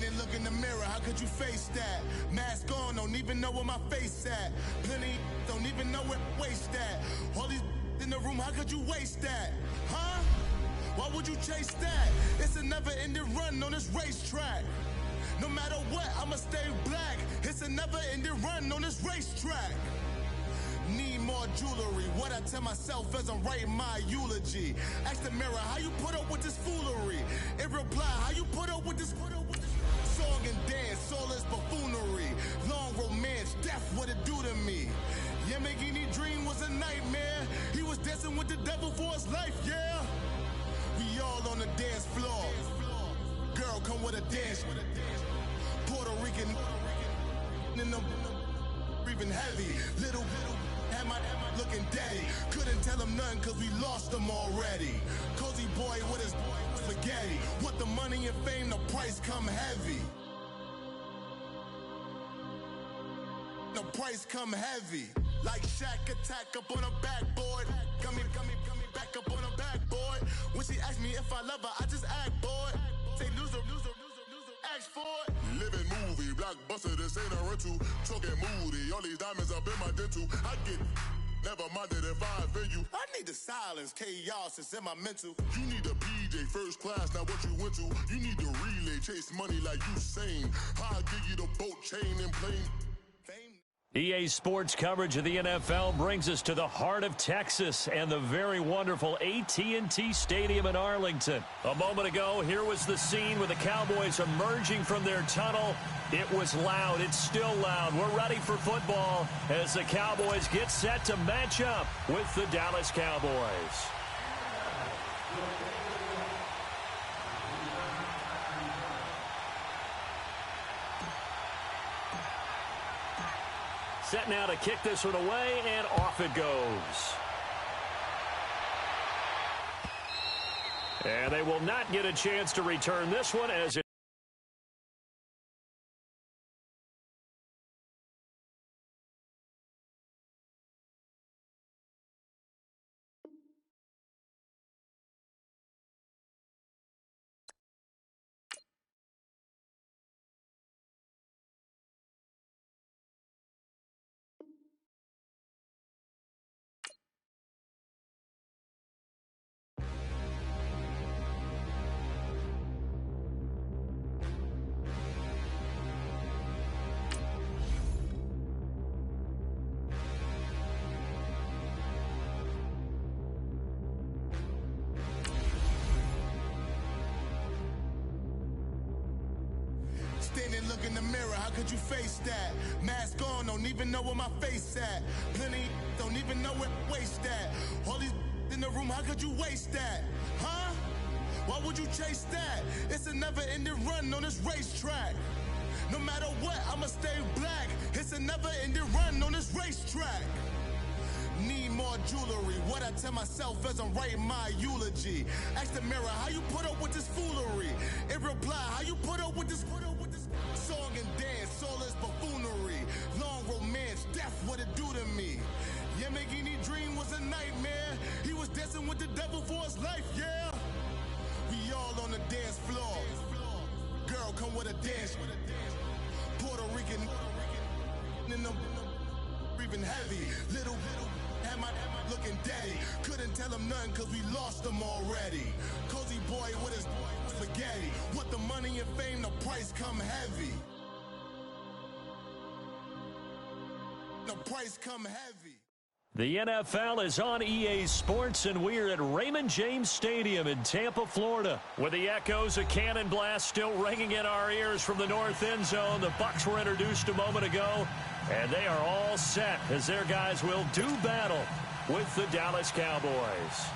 Standing, look in the mirror, how could you face that? Mask on, don't even know where my face at. Plenty, don't even know where waste at. All these in the room, how could you waste that? Huh? Why would you chase that? It's a never-ending run on this racetrack. No matter what, I'ma stay black. It's a never-ending run on this racetrack. Need more jewelry. What I tell myself as I'm writing my eulogy. Ask the mirror, how you put up with this foolery? It reply, how you put up with this? Song and dance, soulless buffoonery. Long romance, death, what it do to me? Yamagini dream was a nightmare. He was dancing with the devil for his life, yeah. We all on the dance floor. Girl, come with a dance. Puerto Rican in the breathing heavy. Little had my looking daddy. Couldn't tell him nothing cause we lost him already. Cozy boy with his spaghetti. With the money and fame, the price come heavy. The price come heavy. Like Shaq attack up on a backboard. Coming back up on a backboard. When she asked me if I love her, I just act bored. Say loser, ask for it. Living movie, blockbuster, this ain't a rental. Talking moody, all these diamonds up in my dental. I get never minded if I offend you. I need the silence, chaos is in my mental. You need a PJ first class, not what you went to. You need the relay, chase money like you sane. I'll give you the boat, chain, and plane. EA Sports coverage of the NFL brings us to the heart of Texas and the very wonderful AT&T Stadium in Arlington. A moment ago, here was the scene with the Cowboys emerging from their tunnel. It was loud. It's still loud. We're ready for football as the Cowboys get set to match up with the Dallas Cowboys. Set now to kick this one away, and off it goes. And they will not get a chance to return this one as it Standing, look in the mirror, how could you face that? Mask on, don't even know where my face at. Plenty, don't even know where waste at. All these in the room, how could you waste that? Huh? Why would you chase that? It's a never-ending run on this racetrack. No matter what, I'ma stay black. It's a never-ending run on this racetrack. Need more jewelry. What I tell myself as I'm writing my eulogy. Ask the mirror, how you put up with this foolery? It reply, how you put up with this? Song and dance, soulless buffoonery. Long romance, death, what it do to me? Yamagini dream was a nightmare. He was dancing with the devil for his life, yeah. We all on the dance floor. Girl, come with a dance. Puerto Rican in the breathing heavy. Little had my looking daddy. Couldn't tell him nothing cause we lost him already. Cozy boy with his spaghetti. With the money and fame, the price come heavy. The price come heavy. The NFL is on EA Sports, and we're at Raymond James Stadium in Tampa, Florida, with the echoes of cannon blast still ringing in our ears from the north end zone. The Bucs were introduced a moment ago, and they are all set as their guys will do battle with the Dallas Cowboys.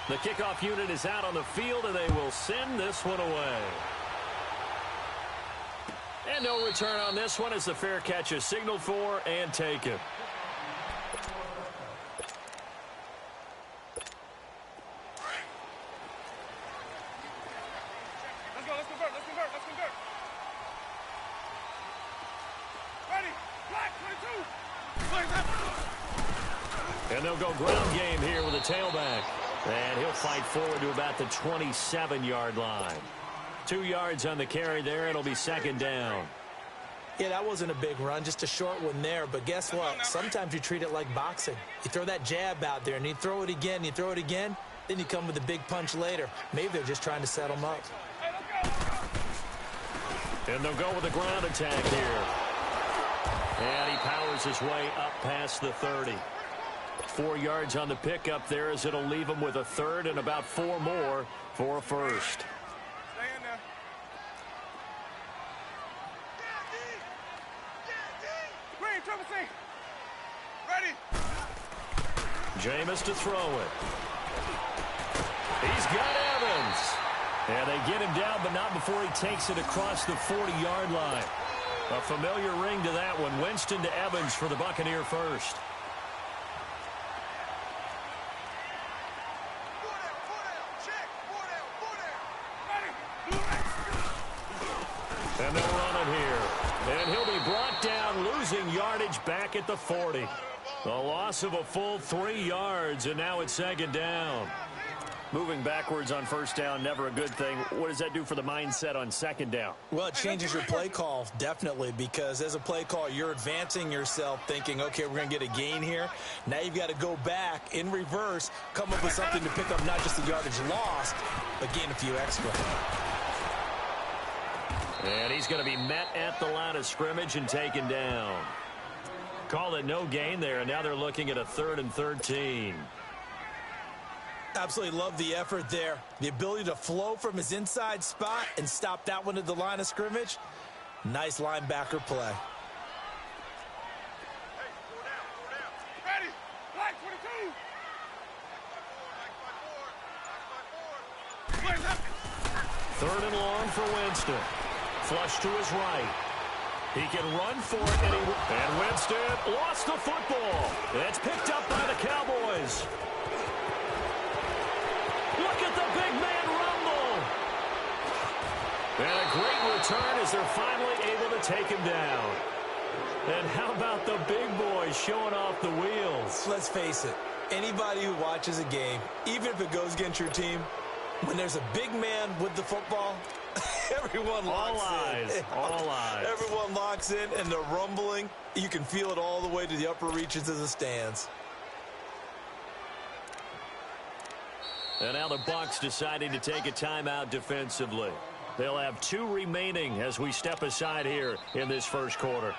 The kickoff unit is out on the field, and they will send this one away. And no return on this one as the fair catch is signaled for and taken. Let's convert. Ready, black, 22. And they'll go ground game here with a tailback. And he'll fight forward to about the 27-yard line. 2 yards on the carry there. It'll be second down. Yeah, that wasn't a big run, just a short one there. But guess what? Sometimes you treat it like boxing. You throw that jab out there, and you throw it again, then you come with a big punch later. Maybe they're just trying to set them up. And they'll go with a ground attack here. And he powers his way up past the 30. 4 yards on the pickup there as it'll leave him with a third and about 4 more for a first. Jameis to throw it. He's got Evans. And they get him down, but not before he takes it across the 40-yard line. A familiar ring to that one. Winston to Evans for the Buccaneer first. And they'll run it here. And he'll be brought down, losing yardage back at the 40. A loss of a full 3 yards, and now it's second down. Moving backwards on first down, never a good thing. What does that do for the mindset on second down? Well, it changes your play call, definitely, because as a play call, you're advancing yourself thinking, okay, we're going to get a gain here. Now you've got to go back in reverse, come up with something to pick up not just the yardage lost, but gain a few extra. And he's going to be met at the line of scrimmage and taken down. Call it no gain there, and now they're looking at a 3rd and 13. Absolutely love the effort there. The ability to flow from his inside spot and stop that one at the line of scrimmage. Nice linebacker play. Ready. Black 22. 3rd and long for Winston. Flush to his right. He can run for it, and Winston lost the football. It's picked up by the Cowboys. Look at the big man rumble. And a great return as they're finally able to take him down. And how about the big boys showing off the wheels? Let's face it, anybody who watches a game, even if it goes against your team, when there's a big man with the football, everyone locks in. All eyes. Everyone locks in, and the rumbling, you can feel it all the way to the upper reaches of the stands. And now the Bucs deciding to take a timeout defensively. They'll have 2 remaining as we step aside here in this first quarter.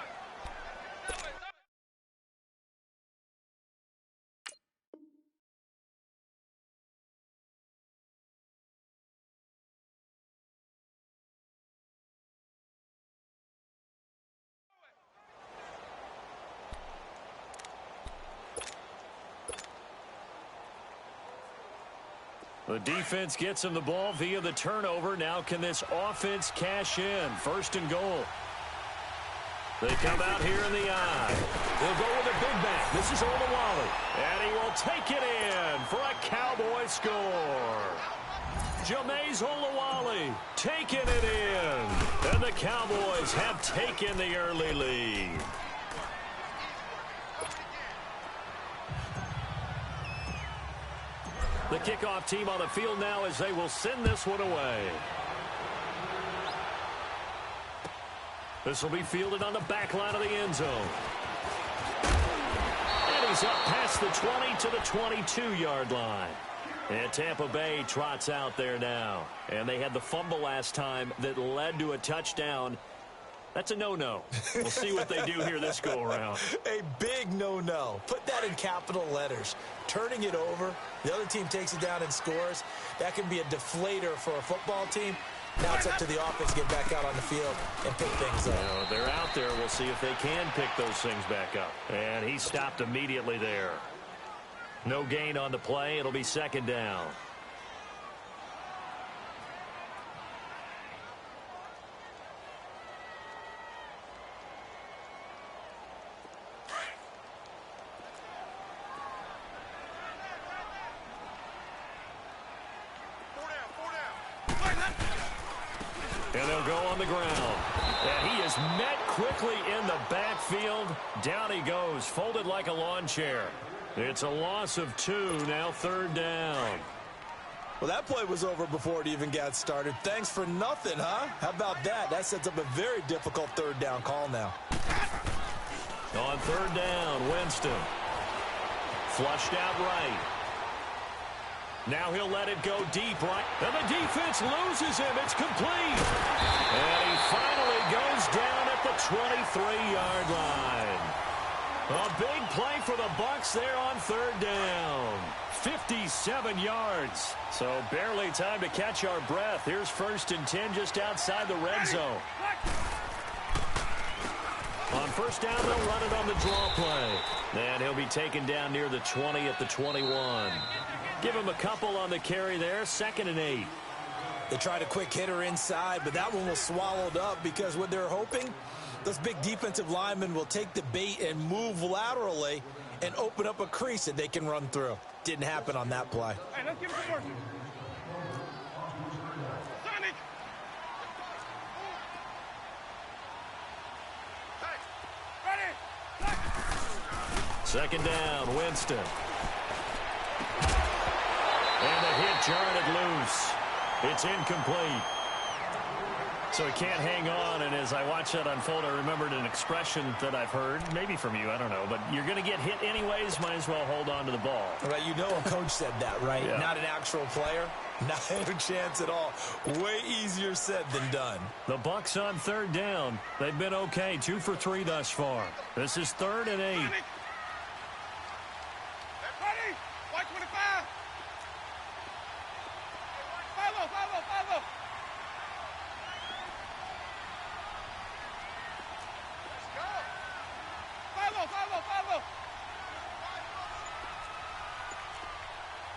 The defense gets him the ball via the turnover. Now can this offense cash in? 1st and goal. They come out here in the eye. They'll go with a big back. This is Olawale. And he will take it in for a Cowboy score. Jameis Olawale taking it in. And the Cowboys have taken the early lead. The kickoff team on the field now as they will send this one away. This will be fielded on the back line of the end zone. And he's up past the 20 to the 22-yard line. And Tampa Bay trots out there now. And they had the fumble last time that led to a touchdown. That's a no-no. We'll see what they do here this go-around. A big no-no. Put that in capital letters. Turning it over, the other team takes it down and scores. That can be a deflator for a football team. Now it's up to the offense to get back out on the field and pick things up. Well, they're out there. We'll see if they can pick those things back up. And he stopped immediately there. No gain on the play. It'll be second down. And they'll go on the ground. And he is met quickly in the backfield. Down he goes, folded like a lawn chair. It's a loss of 2, now 3rd down. Well, that play was over before it even got started. Thanks for nothing, huh? How about that? That sets up a very difficult 3rd down call now. On 3rd down, Winston. Flushed out right. Now he'll let it go deep right. And the defense loses him. It's complete. And he finally goes down at the 23-yard line. A big play for the Bucs there on 3rd down. 57 yards. So barely time to catch our breath. Here's 1st and 10 just outside the red zone. On 1st down, they'll run it on the draw play. And he'll be taken down near the 20 at the 21. Give him a couple on the carry there. 2nd and 8. They tried a quick hitter inside, but that one was swallowed up because what they're hoping, those big defensive linemen will take the bait and move laterally and open up a crease that they can run through. Didn't happen on that play. Hey, let's give it some work. Sonic! Hey, ready? 2nd down, Winston. And the hit jarred it loose. It's incomplete. So he can't hang on, and as I watch that unfold, I remembered an expression that I've heard, maybe from you, I don't know, but you're going to get hit anyways, might as well hold on to the ball. Right, you know a coach said that, right? Yeah. Not an actual player. Not a chance at all. Way easier said than done. The Bucs on 3rd down. They've been okay, 2 for 3 thus far. This is 3rd and 8. Ready? White 25. Follow. Follow.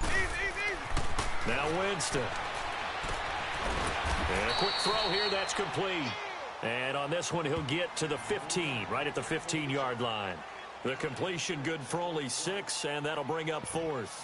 Easy. Now Winston. And a quick throw here, that's complete. And on this one, he'll get to the 15, right at the 15-yard line. The completion good for only 6, and that'll bring up 4th.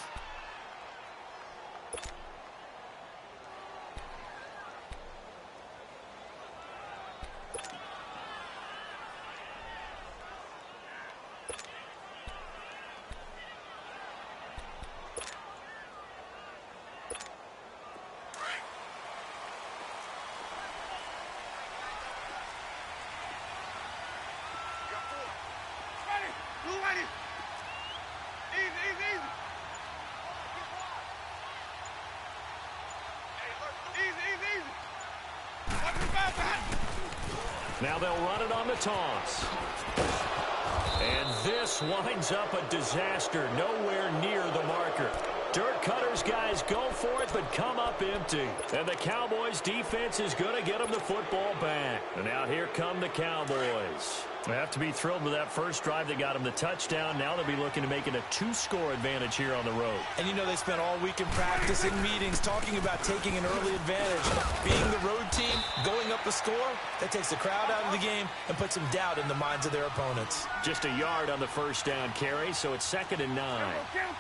Ready? Easy. Easy. Watch the back. Now they'll run it on the toss. And this winds up a disaster. Nowhere near the marker. Dirt Cutters guys go for it, but come up empty. And the Cowboys defense is going to get them the football back. And now here come the Cowboys. They have to be thrilled with that first drive that got them the touchdown. Now they'll be looking to make it a 2-score advantage here on the road. And you know they spent all week in practice and meetings talking about taking an early advantage. Being the road team, going up a score, that takes the crowd out of the game and puts some doubt in the minds of their opponents. Just a yard on the first down carry, so it's 2nd and 9. Count.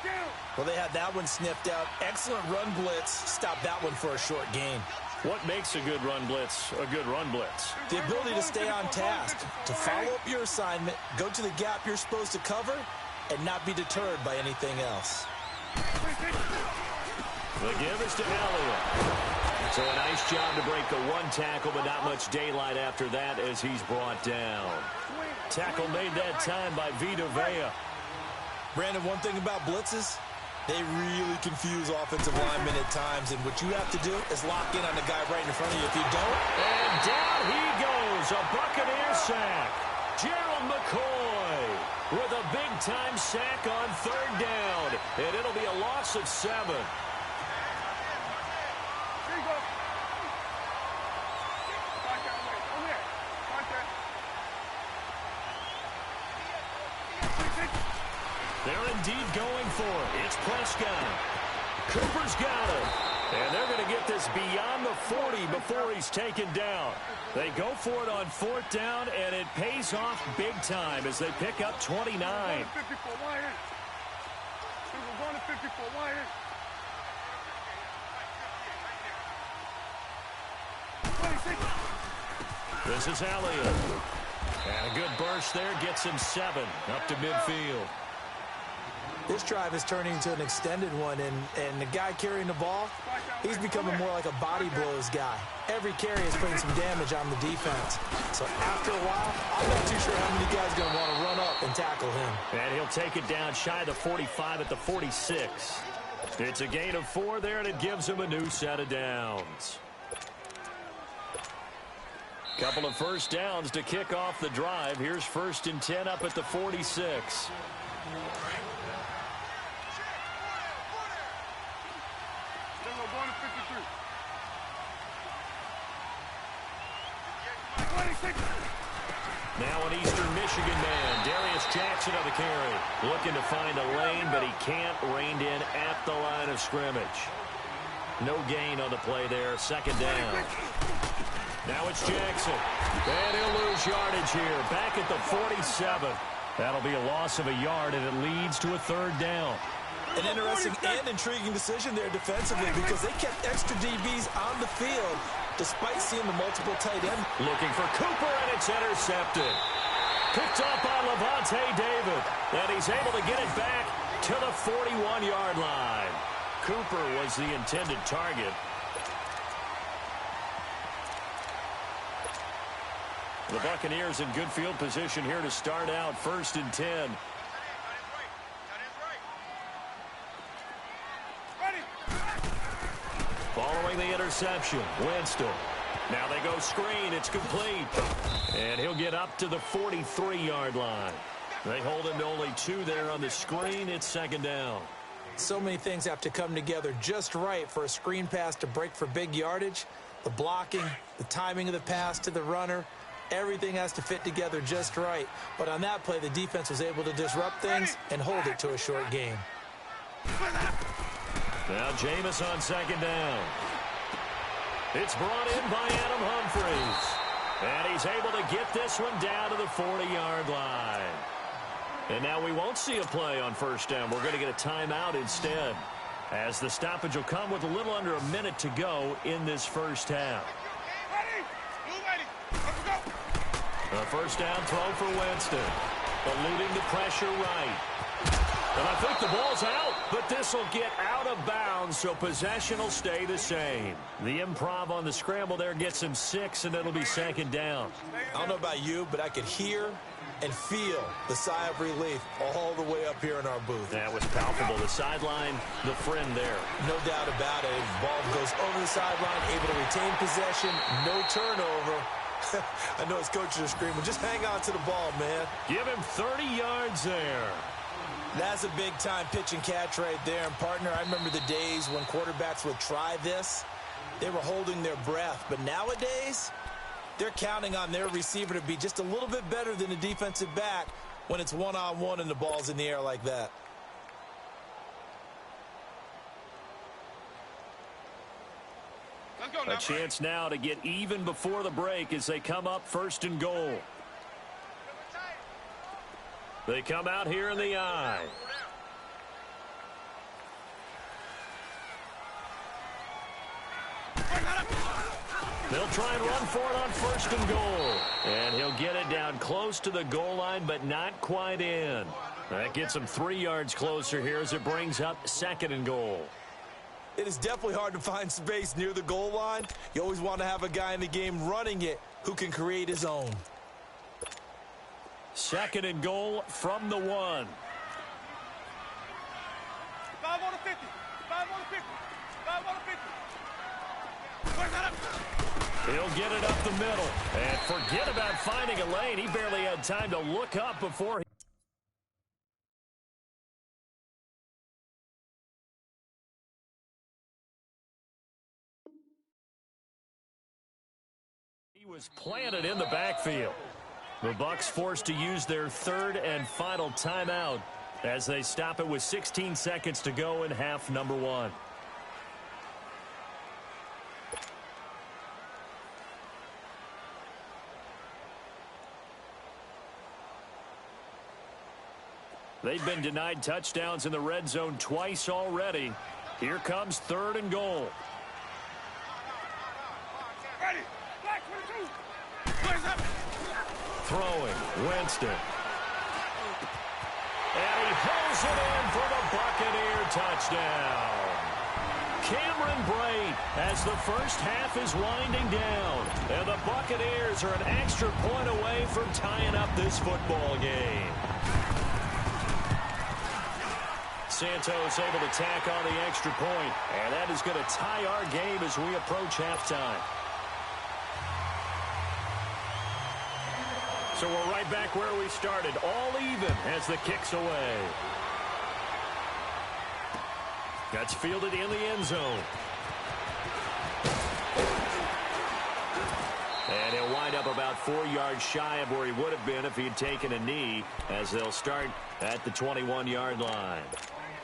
Well, they had that one sniffed out. Excellent run blitz. Stopped that one for a short gain. What makes a good run blitz a good run blitz? The ability to stay on task, to follow up your assignment, go to the gap you're supposed to cover, and not be deterred by anything else. The give is to Elliott. So a nice job to break the 1 tackle, but not much daylight after that as he's brought down. Tackle made that time by Vita Vea. Brandon, one thing about blitzes, they really confuse offensive linemen at times, and what you have to do is lock in on the guy right in front of you. If you don't... And down he goes, a Buccaneer sack. Gerald McCoy with a big-time sack on 3rd down, and it'll be a loss of 7. Here you go. Right that way. Over there. Right there. They're indeed going for it. It's Prescott. Cooper's got it. And they're going to get this beyond the 40 before he's taken down. They go for it on 4th down, and it pays off big time as they pick up 29. We're going to 54 wire. We're going to 54 wire. This is Elliott. And a good burst there gets him 7 up to midfield. This drive is turning into an extended one, and the guy carrying the ball, he's becoming more like a body blows guy. Every carry is putting some damage on the defense. So after a while, I'm not too sure how many guys are going to want to run up and tackle him. And he'll take it down shy of the 45 at the 46. It's a gain of 4 there, and it gives him a new set of downs. Couple of first downs to kick off the drive. Here's 1st and 10 up at the 46. Now an Eastern Michigan man, Darius Jackson on the carry. Looking to find a lane, but he can't, reined in at the line of scrimmage. No gain on the play there, 2nd down. Now it's Jackson. And he'll lose yardage here, back at the 47. That'll be a loss of a yard, and it leads to a 3rd down. An interesting and intriguing decision there defensively because they kept extra DBs on the field despite seeing the multiple tight end. Looking for Cooper, and it's intercepted. Picked up by Levante David. And he's able to get it back to the 41-yard line. Cooper was the intended target. The Buccaneers in good field position here to start out, 1st and 10. Following the interception, Winston. Now they go screen. It's complete. And he'll get up to the 43-yard line. They hold him to only 2 there on the screen. It's 2nd down. So many things have to come together just right for a screen pass to break for big yardage. The blocking, the timing of the pass to the runner, everything has to fit together just right. But on that play, the defense was able to disrupt things and hold it to a short gain. Now Jameis on 2nd down. It's brought in by Adam Humphries. And he's able to get this one down to the 40-yard line. And now we won't see a play on 1st down. We're going to get a timeout instead, as the stoppage will come with a little under a minute to go in this 1st half. A 1st down throw for Winston. Eluding the pressure right. And I think the ball's out, but this will get out of bounds, so possession will stay the same. The improv on the scramble there gets him 6, and it'll be 2nd down. I don't know about you, but I could hear and feel the sigh of relief all the way up here in our booth. That was palpable. The sideline, the friend there. No doubt about it. Ball goes over the sideline, able to retain possession, no turnover. I know his coaches are screaming, just hang on to the ball, man. Give him 30 yards there. That's a big-time pitch and catch right there. And, partner, I remember the days when quarterbacks would try this. They were holding their breath. But nowadays, they're counting on their receiver to be just a little bit better than the defensive back when it's one-on-one and the ball's in the air like that. A chance now to get even before the break as they come up 1st and goal. They come out here in the I. They'll try and run for it on 1st and goal. And he'll get it down close to the goal line, but not quite in. That gets him 3 yards closer here as it brings up 2nd and goal. It is definitely hard to find space near the goal line. You always want to have a guy in the game running it who can create his own. 2nd and goal from the 1. 5 on the 50. 5 on the 50. 5 on the 50. He'll get it up the middle. And forget about finding a lane. He barely had time to look up before he was planted in the backfield. The Bucs forced to use their 3rd and final timeout as they stop it with 16 seconds to go in half number 1. They've been denied touchdowns in the red zone twice already. Here comes 3rd and goal. Ready. Black 22. Boys up. Throwing, Winston. And he holds it in for the Buccaneer touchdown. Cameron Brate as the first half is winding down. And the Buccaneers are an extra point away from tying up this football game. Santos able to tack on the extra point. And that is going to tie our game as we approach halftime. So we're right back where we started, all even as the kick's away. That's fielded in the end zone. And he'll wind up about 4 yards shy of where he would have been if he had taken a knee, as they'll start at the 21-yard line.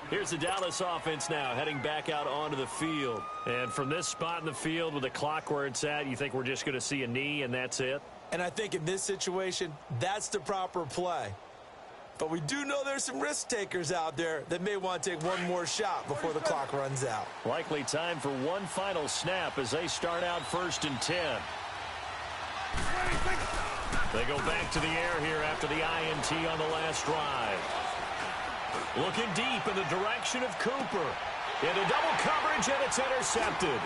Here's the Dallas offense now, heading back out onto the field. And from this spot in the field with the clock where it's at, you think we're just going to see a knee and that's it? And I think in this situation, that's the proper play. But we do know there's some risk takers out there that may want to take one more shot before the clock runs out. Likely time for one final snap as they start out 1st and 10. They go back to the air here after the INT on the last drive. Looking deep in the direction of Cooper. Into double coverage, and it's intercepted.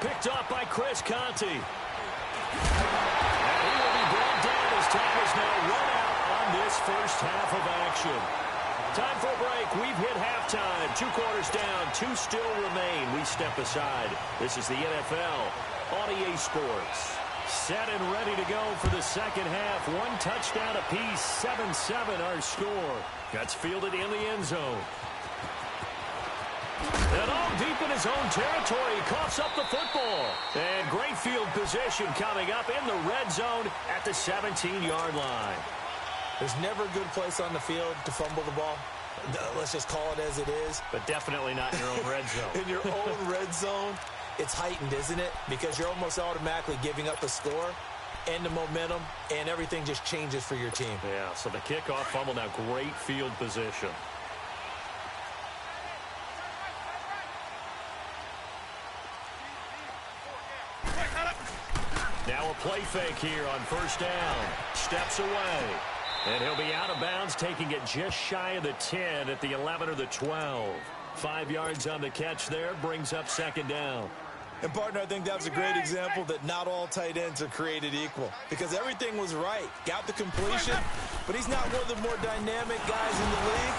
Picked up by Chris Conte. And he will be brought down as time is now run out on this first half of action. Time for a break. We've hit halftime. 2 quarters down. 2 still remain. We step aside. This is the NFL on EA Sports. Set and ready to go for the second half. 1 touchdown apiece. 7-7 our score. That's fielded in the end zone. And all deep in his own territory, he coughs up the football. And great field position coming up in the red zone at the 17-yard line. There's never a good place on the field to fumble the ball. Let's just call it as it is. But definitely not in your own red zone. In your own red zone, it's heightened, isn't it? Because you're almost automatically giving up a score and the momentum, and everything just changes for your team. Yeah, so the kickoff fumble, now great field position. Now a play fake here on 1st down. Steps away. And he'll be out of bounds, taking it just shy of the 10 at the 11 or the 12. 5 yards on the catch there, brings up 2nd down. And, partner, I think that was a great example that not all tight ends are created equal, because everything was right. Got the completion, but he's not one of the more dynamic guys in the league.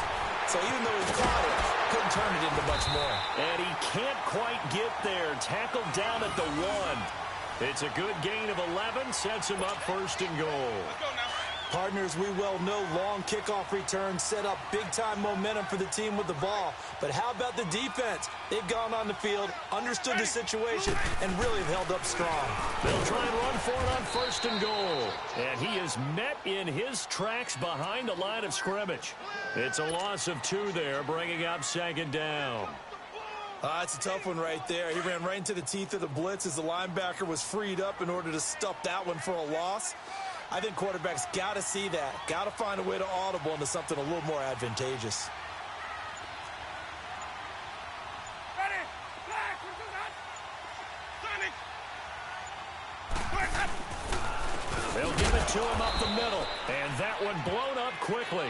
So even though he caught it, couldn't turn it into much more. And he can't quite get there. Tackled down at the 1. It's a good gain of 11, sets him up 1st and goal. Partners, we well know long kickoff returns set up big-time momentum for the team with the ball. But how about the defense? They've gone on the field, understood the situation, and really have held up strong. They'll try and run for it on 1st and goal. And he is met in his tracks behind the line of scrimmage. It's a loss of 2 there, bringing up 2nd down. That's a tough one right there. He ran right into the teeth of the blitz as the linebacker was freed up in order to stuff that one for a loss. I think quarterbacks got to see that. Got to find a way to audible into something a little more advantageous. They'll give it to him up the middle. And that one blown up quickly,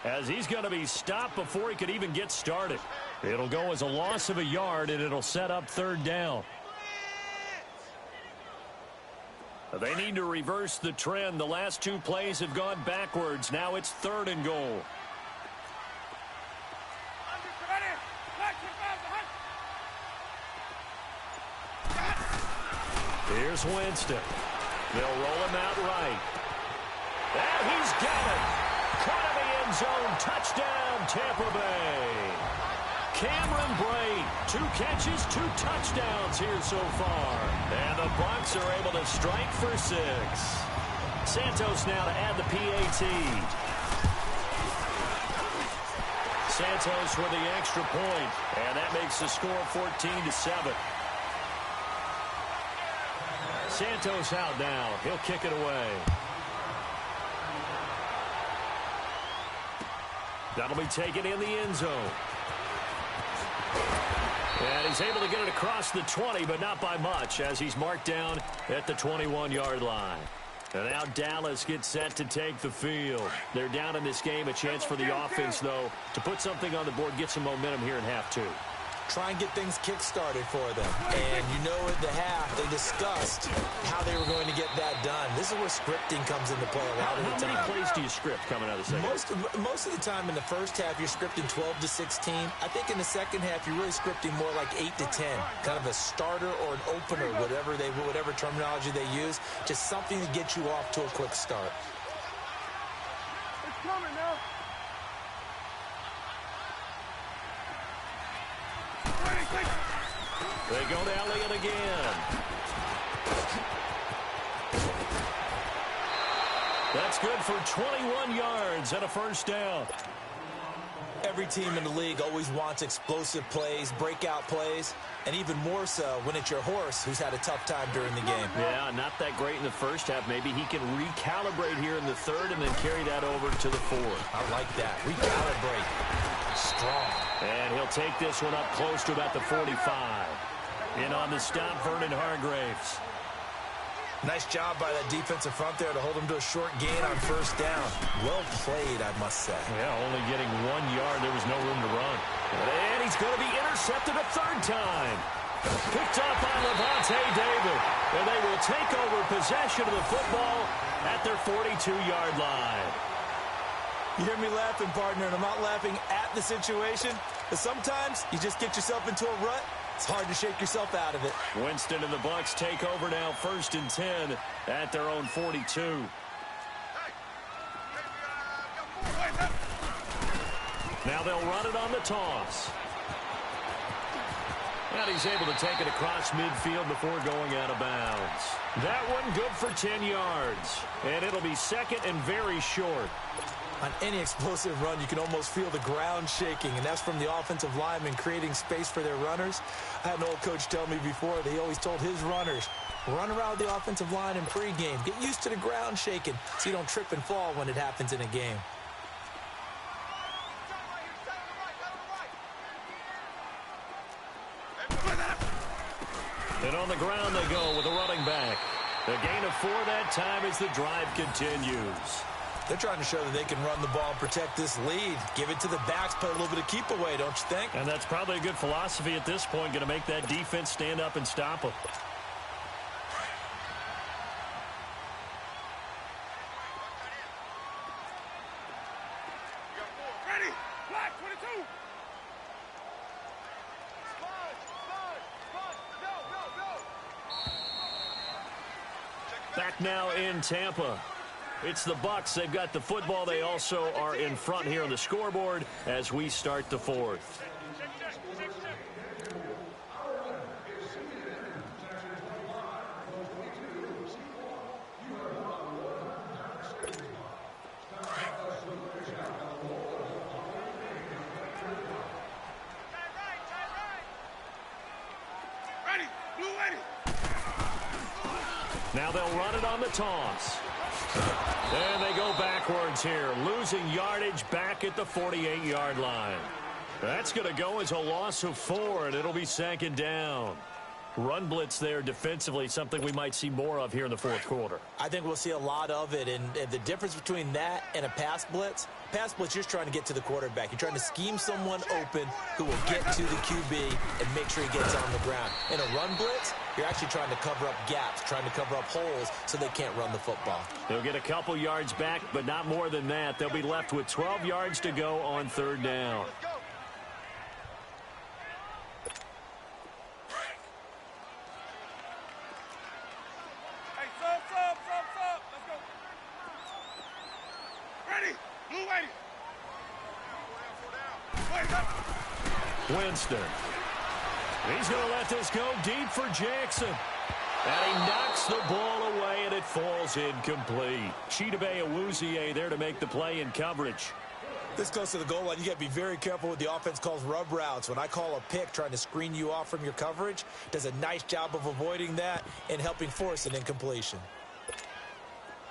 as he's going to be stopped before he could even get started. It'll go as a loss of a yard, and it'll set up 3rd down. They need to reverse the trend. The last 2 plays have gone backwards. Now it's 3rd and goal. Here's Winston. They'll roll him out right. And he's got it. Caught in the end zone. Touchdown, Tampa Bay. Cameron Brate, 2 catches, 2 touchdowns here so far. And the Bucs are able to strike for 6. Santos now to add the PAT. Santos with the extra point, and that makes the score 14-7. Santos out now. He'll kick it away. That'll be taken in the end zone. And he's able to get it across the 20, but not by much, as he's marked down at the 21-yard line. And now Dallas gets set to take the field. They're down in this game. A chance for the offense, though, to put something on the board, get some momentum here in half two. Try and get things kick-started for them. And you know at the half, they discussed how they were going to get that done. This is where scripting comes into play a lot of the time. How many plays do you script coming out of the second? Most of the time in the first half, you're scripting 12 to 16. I think in the second half, you're really scripting more like 8 to 10. Kind of a starter or an opener, whatever terminology they use. Just something to get you off to a quick start. It's coming now. They go to Elliott again. That's good for 21 yards and a first down. Every team in the league always wants explosive plays, breakout plays, and even more so when it's your horse who's had a tough time during the game. Yeah, not that great in the first half. Maybe he can recalibrate here in the third and then carry that over to the fourth. I like that. Recalibrate. Strong. And he'll take this one up close to about the 45. In on the stop, Vernon Hargraves. Nice job by that defensive front there to hold him to a short gain on first down. Well played, I must say. Yeah, only getting 1 yard. There was no room to run. And he's going to be intercepted a third time. Picked up by Levante David. And they will take over possession of the football at their 42-yard line. You hear me laughing, partner, and I'm not laughing at the situation, but sometimes you just get yourself into a rut. It's hard to shake yourself out of it. Winston and the Bucs take over now, 1st and 10 at their own 42. Now they'll run it on the toss. And he's able to take it across midfield before going out of bounds. That one good for 10 yards. And it'll be second and very short. On any explosive run, you can almost feel the ground shaking, and that's from the offensive linemen creating space for their runners. I had an old coach tell me before that he always told his runners, run around the offensive line in pregame. Get used to the ground shaking so you don't trip and fall when it happens in a game. And on the ground they go with a running back. A gain of 4 that time as the drive continues. They're trying to show that they can run the ball and protect this lead. Give it to the backs, play a little bit of keep away, don't you think? And that's probably a good philosophy at this point, going to make that defense stand up and stop them. Ready? Black 22. Back now in Tampa. It's the Bucs. They've got the football. They also are in front here on the scoreboard as we start the fourth. Ready? Blue ready. Now they'll run it on the toss. And they go backwards here, losing yardage back at the 48-yard line. That's going to go as a loss of 4, and it'll be 2nd down. Run blitz there defensively, something we might see more of here in the fourth quarter. I think we'll see a lot of it, and the difference between that and a pass blitz, you're just trying to get to the quarterback. You're trying to scheme someone open who will get to the QB and make sure he gets on the ground. In a run blitz, you're actually trying to cover up gaps, trying to cover up holes so they can't run the football. They'll get a couple yards back, but not more than that. They'll be left with 12 yards to go on 3rd down. Winston. He's going to let this go deep for Jackson. And he knocks the ball away, and it falls incomplete. Chidobe Awuzie there to make the play in coverage. This close to the goal line, you got to be very careful with the offense calls rub routes. When I call a pick trying to screen you off from your coverage, does a nice job of avoiding that and helping force an incompletion.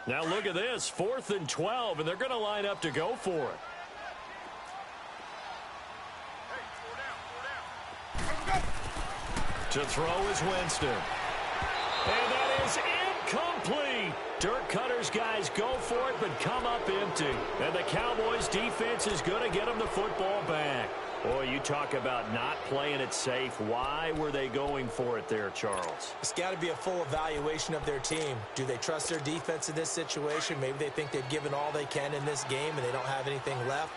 Now look at this, 4th and 12, and they're going to line up to go for it. To throw is Winston. And that is complete. Dirk Cutter's guys go for it, but come up empty. And the Cowboys' defense is going to get them the football back. Boy, you talk about not playing it safe. Why were they going for it there, Charles? It's got to be a full evaluation of their team. Do they trust their defense in this situation? Maybe they think they've given all they can in this game and they don't have anything left.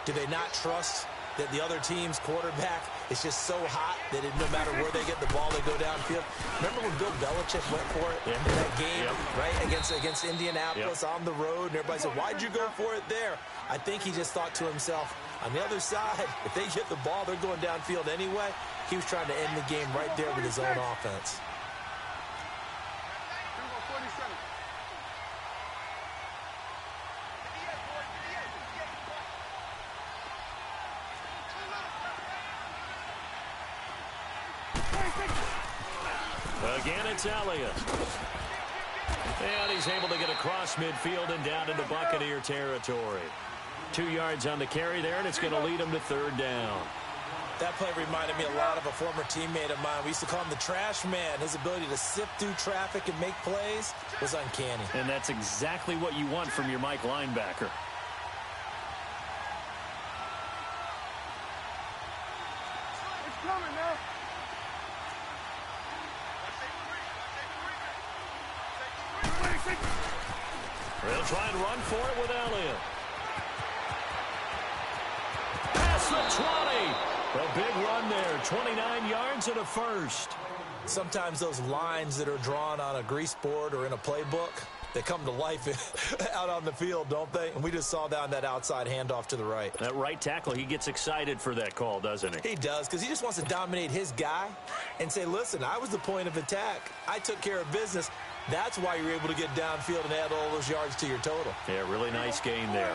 Do they not trust that the other team's quarterback is just so hot that no matter where they get the ball, they go downfield? Remember when Bill Belichick went for it in that game, right, against Indianapolis on the road, and everybody said, why'd you go for it there? I think he just thought to himself, on the other side, if they get the ball, they're going downfield anyway. He was trying to end the game right there with his own offense. Again, it's Elliott. And he's able to get across midfield and down into Buccaneer territory. 2 yards on the carry there, and it's going to lead him to third down. That play reminded me a lot of a former teammate of mine. We used to call him the trash man. His ability to sift through traffic and make plays was uncanny. And that's exactly what you want from your Mike linebacker. It's coming now. They'll try and run for it with Elliott. Past the 20. A big run there. 29 yards and a first. Sometimes those lines that are drawn on a grease board or in a playbook, they come to life out on the field, don't they? And we just saw down that outside handoff to the right. That right tackle, he gets excited for that call, doesn't he? He does, because he just wants to dominate his guy and say, listen, I was the point of attack. I took care of business. That's why you're able to get downfield and add all those yards to your total. Yeah, really nice game there.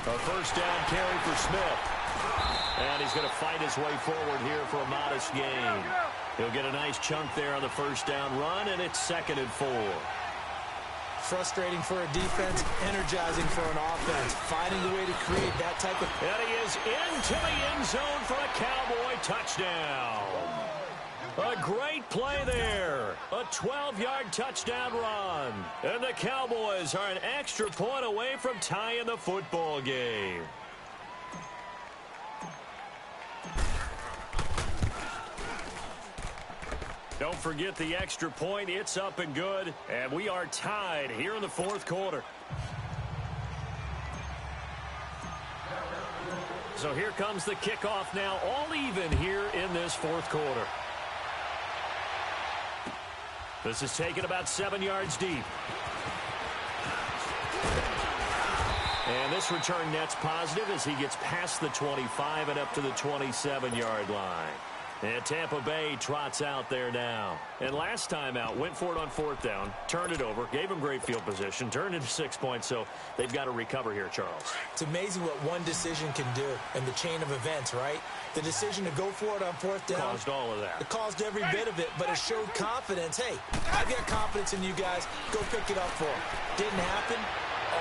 A first down carry for Smith. And he's going to fight his way forward here for a modest gain. He'll get a nice chunk there on the first down run, and it's 2nd and 4. Frustrating for a defense, energizing for an offense. Finding a way to create that type of... And he is into the end zone for a Cowboy touchdown. A great play there. A 12-yard touchdown run. And the Cowboys are an extra point away from tying the football game. Don't forget the extra point. It's up and good. And we are tied here in the 4th quarter. So here comes the kickoff now. All even here in this 4th quarter. This is taken about 7 yards deep. And this return net's positive as he gets past the 25 and up to the 27-yard line. And Tampa Bay trots out there now. And last time out, went for it on 4th down, turned it over, gave him great field position, turned into 6 points, so they've got to recover here, Charles. It's amazing what one decision can do in the chain of events, right? The decision to go for it on 4th down. Caused all of that. It caused every bit of it, but it showed confidence. Hey, I've got confidence in you guys. Go pick it up for them. Didn't happen.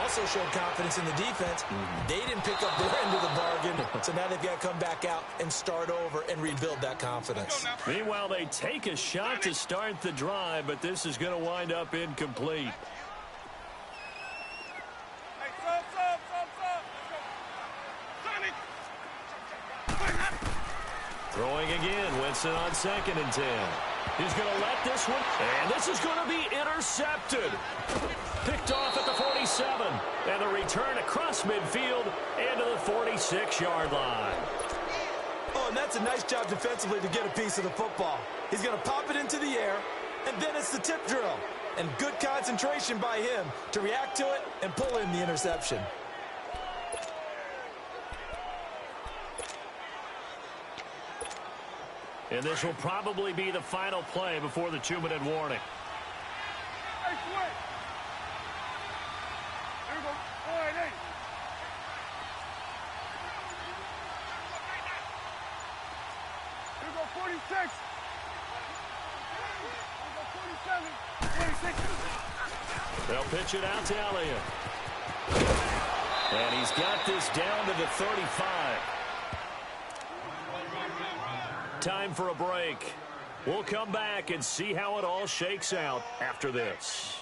Also showed confidence in the defense. They didn't pick up their end of the bargain, so now they've got to come back out and start over and rebuild that confidence. Meanwhile, they take a shot to start the drive, but this is going to wind up incomplete. Throwing again, Winston on 2nd and 10. He's going to let this one, and this is going to be intercepted. Picked off at the 47, and the return across midfield into the 46-yard line. Oh, and that's a nice job defensively to get a piece of the football. He's going to pop it into the air, and then it's the tip drill. And good concentration by him to react to it and pull in the interception. And this will probably be the final play before the 2-minute warning. Hey, Sweat. Here we go. 4-8. Here we go. 46. Here we go. 47. 46. They'll pitch it out to Elliott. And he's got this down to the 35. Time for a break. We'll come back and see how it all shakes out after this.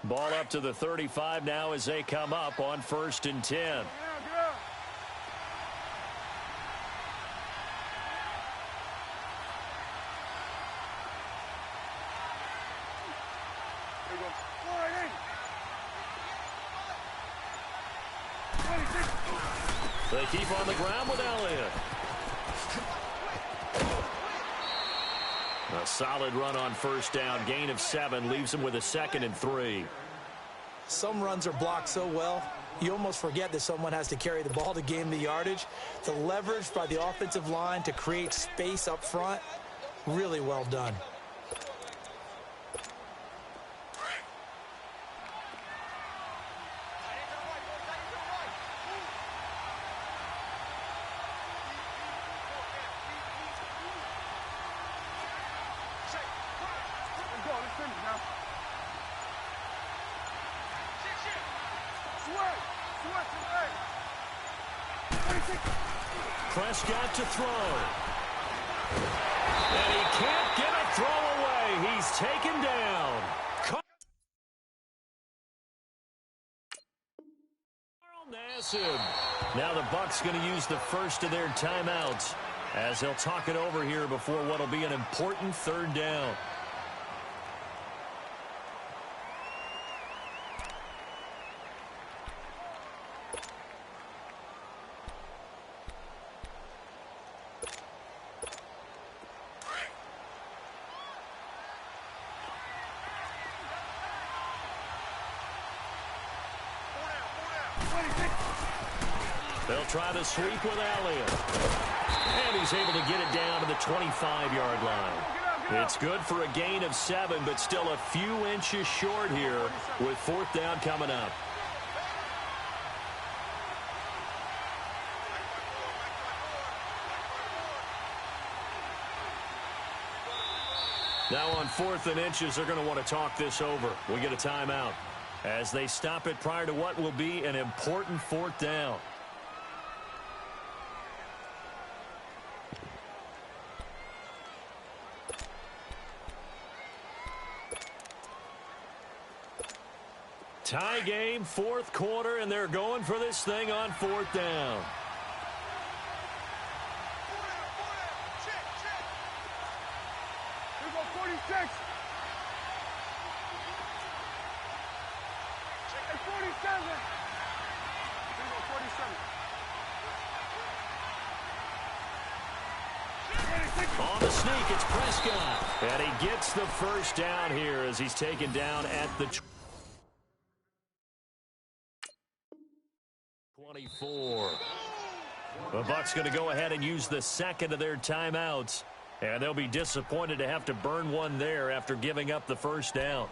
Ball up to the 35 now as they come up on 1st and 10. They keep on the ground with Elliott. A solid run on 1st down. Gain of 7 leaves them with a 2nd and 3. Some runs are blocked so well, you almost forget that someone has to carry the ball to gain the yardage. The leverage by the offensive line to create space up front, really well done. Prescott to throw. And he can't get a throw away. He's taken down. Carl Nassib. Now the Bucs going to use the first of their timeouts as they'll talk it over here before what will be an important 3rd down. They'll try to sweep with Elliott. And he's able to get it down to the 25-yard line. It's good for a gain of 7, but still a few inches short here with 4th down coming up. Now on 4th and inches, they're going to want to talk this over. We get a timeout as they stop it prior to what will be an important 4th down. Tie game, 4th quarter, and they're going for this thing on 4th down. Here we go, 46. And 47. Here we go, 47. On the sneak, it's Prescott. And he gets the first down here as he's taken down at the 24. The Bucs going to go ahead and use the 2nd of their timeouts. And they'll be disappointed to have to burn one there after giving up the first down.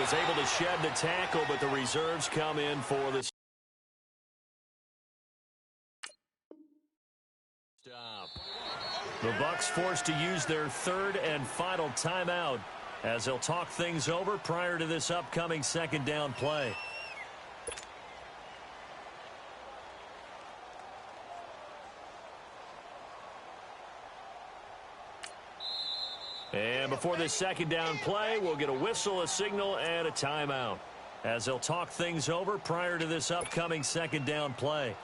Able to shed the tackle, but the reserves come in for the stop. The Bucs forced to use their 3rd and final timeout as they'll talk things over prior to this upcoming 2nd down play. And before this 2nd down play, we'll get a whistle, a signal, and a timeout as they'll talk things over prior to this upcoming 2nd down play.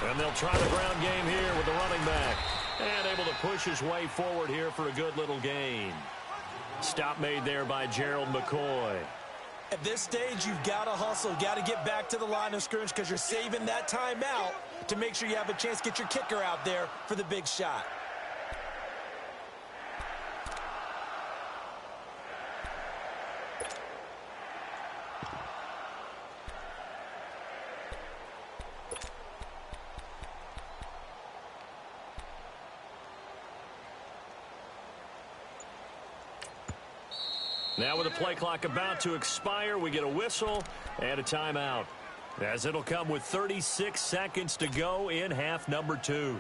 And they'll try the ground game here with the running back. And able to push his way forward here for a good little gain. Stop made there by Gerald McCoy. At this stage, you've got to hustle. Got to get back to the line of scrimmage because you're saving that timeout to make sure you have a chance to get your kicker out there for the big shot. Now with the play clock about to expire, we get a whistle and a timeout, as it'll come with 36 seconds to go in half number 2.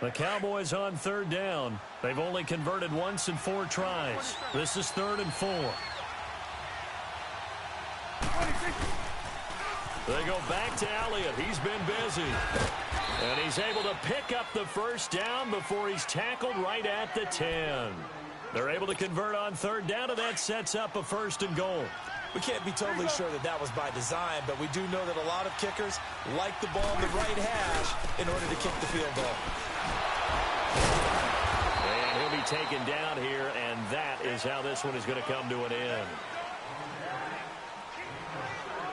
The Cowboys on third down. They've only converted once in 4 tries. This is 3rd and 4. They go back to Elliott. He's been busy. And he's able to pick up the first down before he's tackled right at the 10. They're able to convert on third down, and that sets up a 1st and goal. We can't be totally sure that that was by design, but we do know that a lot of kickers like the ball in the right hash in order to kick the field goal. And he'll be taken down here, and that is how this one is going to come to an end.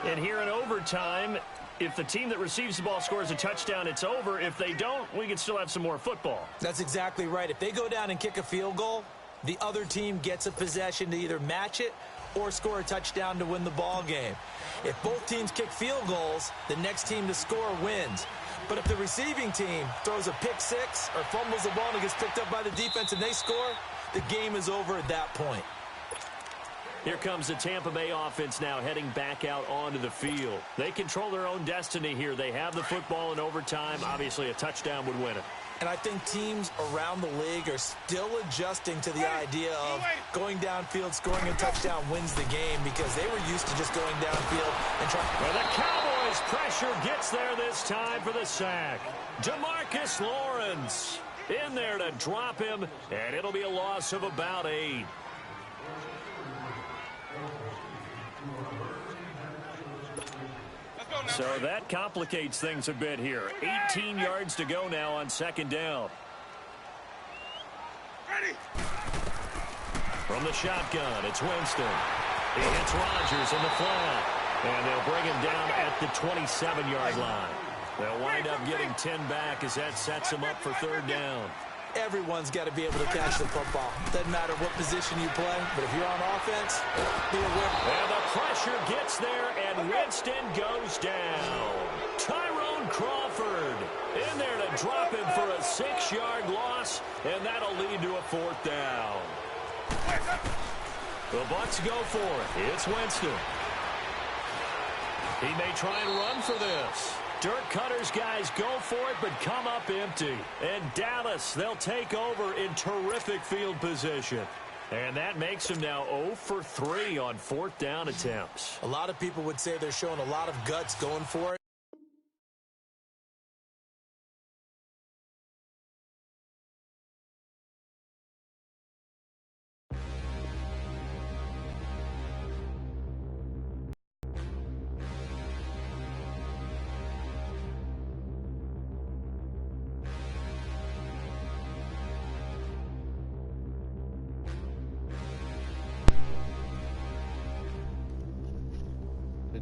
And here in overtime, if the team that receives the ball scores a touchdown, it's over. If they don't, we can still have some more football. That's exactly right. If they go down and kick a field goal, the other team gets a possession to either match it or score a touchdown to win the ball game. If both teams kick field goals, the next team to score wins. But if the receiving team throws a pick six or fumbles the ball and it gets picked up by the defense and they score, the game is over at that point. Here comes the Tampa Bay offense now heading back out onto the field. They control their own destiny here. They have the football in overtime. Obviously, a touchdown would win it. And I think teams around the league are still adjusting to the idea of going downfield, scoring a touchdown wins the game because they were used to just going downfield and trying. Well, the Cowboys' pressure gets there this time for the sack. DeMarcus Lawrence in there to drop him, and it'll be a loss of about 8. So that complicates things a bit here. 18 yards to go now on 2nd down. Ready. From the shotgun, it's Winston. He hits Rodgers in the flat. And they'll bring him down at the 27-yard line. They'll wind up getting 10 back as that sets them up for 3rd down. Everyone's got to be able to catch the football. Doesn't matter what position you play, but if you're on offense, you're a winner. And the pressure gets there, and Winston goes down. Tyrone Crawford in there to drop him for a 6-yard loss, and that'll lead to a 4th down. The Bucs go for it. It's Winston. He may try and run for this. Dirk Cutter's guys go for it, but come up empty. And Dallas, they'll take over in terrific field position. And that makes them now 0 for 3 on 4th down attempts. A lot of people would say they're showing a lot of guts going for it.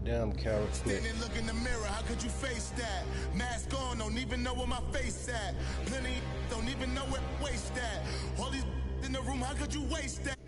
Damn coward. Stand and look in the mirror, how could you face that? Mask on, don't even know where my face at. Plenty don't even know where waist at. All these in the room, how could you waste that?